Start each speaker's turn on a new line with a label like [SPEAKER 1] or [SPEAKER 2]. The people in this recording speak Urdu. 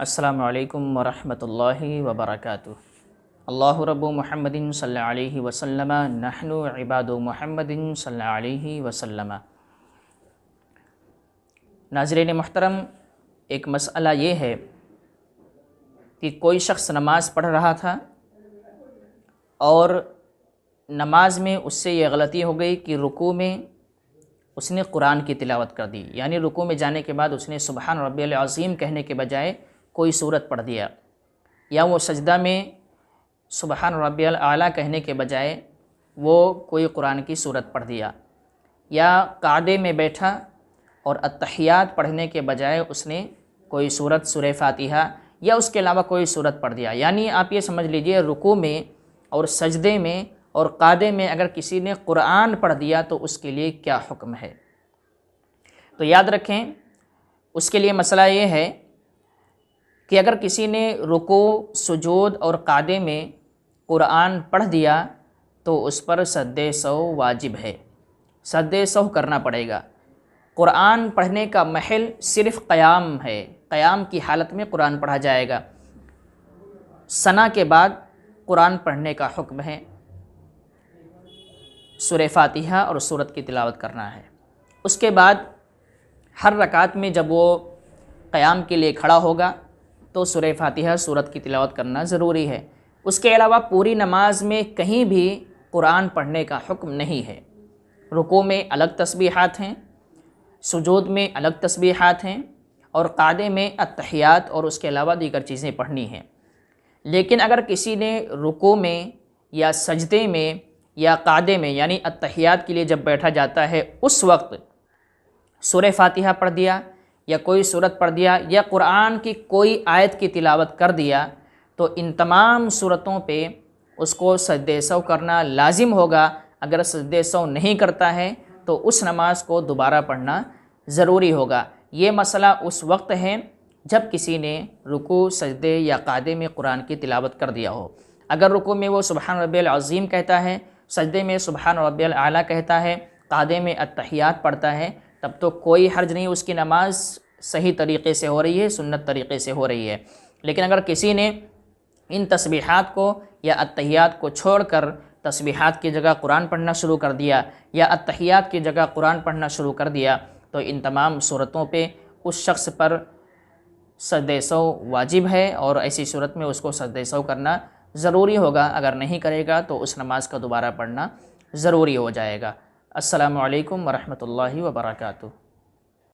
[SPEAKER 1] السلام علیکم ورحمۃ اللہ وبرکاتہ۔ اللہ رب محمد صلی اللہ علیہ وسلم، نحن عباد محمد صلی اللہ علیہ وسلم۔ ناظرین محترم، ایک مسئلہ یہ ہے کہ کوئی شخص نماز پڑھ رہا تھا اور نماز میں اس سے یہ غلطی ہو گئی کہ رکوع میں اس نے قرآن کی تلاوت کر دی، یعنی رکوع میں جانے کے بعد اس نے سبحان ربی العظیم کہنے کے بجائے کوئی سورت پڑھ دیا، یا وہ سجدہ میں سبحان ربی الاعلیٰ کہنے کے بجائے وہ کوئی قرآن کی سورت پڑھ دیا، یا قعدے میں بیٹھا اور التحیات پڑھنے کے بجائے اس نے کوئی سورت سورہ فاتحہ یا اس کے علاوہ کوئی سورت پڑھ دیا۔ یعنی آپ یہ سمجھ لیجئے رکوع میں اور سجدے میں اور قعدے میں اگر کسی نے قرآن پڑھ دیا تو اس کے لیے کیا حکم ہے۔ تو یاد رکھیں، اس کے لیے مسئلہ یہ ہے کہ اگر کسی نے رکوع، سجود اور قعدے میں قرآن پڑھ دیا تو اس پر سد سہو واجب ہے، سد سہو کرنا پڑے گا۔ قرآن پڑھنے کا محل صرف قیام ہے، قیام کی حالت میں قرآن پڑھا جائے گا۔ ثنا کے بعد قرآن پڑھنے کا حکم ہے، سورہ فاتحہ اور سورت کی تلاوت کرنا ہے۔ اس کے بعد ہر رکعت میں جب وہ قیام کے لیے کھڑا ہوگا تو سورہ فاتحہ سورت کی تلاوت کرنا ضروری ہے۔ اس کے علاوہ پوری نماز میں کہیں بھی قرآن پڑھنے کا حکم نہیں ہے۔ رکوع میں الگ تسبیحات ہیں، سجود میں الگ تسبیحات ہیں، اور قعدے میں التحیات اور اس کے علاوہ دیگر چیزیں پڑھنی ہیں۔ لیکن اگر کسی نے رکوع میں یا سجدے میں یا قعدے میں یعنی التحیات کے لیے جب بیٹھا جاتا ہے اس وقت سورہ فاتحہ پڑھ دیا یا کوئی سورت پڑھ دیا یا قرآن کی کوئی آیت کی تلاوت کر دیا تو ان تمام صورتوں پہ اس کو سجدہ سہو کرنا لازم ہوگا۔ اگر سجدہ سہو نہیں کرتا ہے تو اس نماز کو دوبارہ پڑھنا ضروری ہوگا۔ یہ مسئلہ اس وقت ہے جب کسی نے رکوع، سجدے یا قعدے میں قرآن کی تلاوت کر دیا ہو۔ اگر رکوع میں وہ سبحان ربی العظیم کہتا ہے، سجدے میں سبحان ربی الاعلیٰ کہتا ہے، قعدے میں التحیات پڑھتا ہے، تب تو کوئی حرج نہیں، اس کی نماز صحیح طریقے سے ہو رہی ہے، سنت طریقے سے ہو رہی ہے۔ لیکن اگر کسی نے ان تسبیحات کو یا التحیات کو چھوڑ کر تسبیحات کی جگہ قرآن پڑھنا شروع کر دیا یا التحیات کی جگہ قرآن پڑھنا شروع کر دیا تو ان تمام صورتوں پہ اس شخص پر سجدہ سہو واجب ہے، اور ایسی صورت میں اس کو سجدہ سہو کرنا ضروری ہوگا۔ اگر نہیں کرے گا تو اس نماز کا دوبارہ پڑھنا ضروری ہو جائے گا۔ السلام علیکم ورحمۃ اللہ وبرکاتہ۔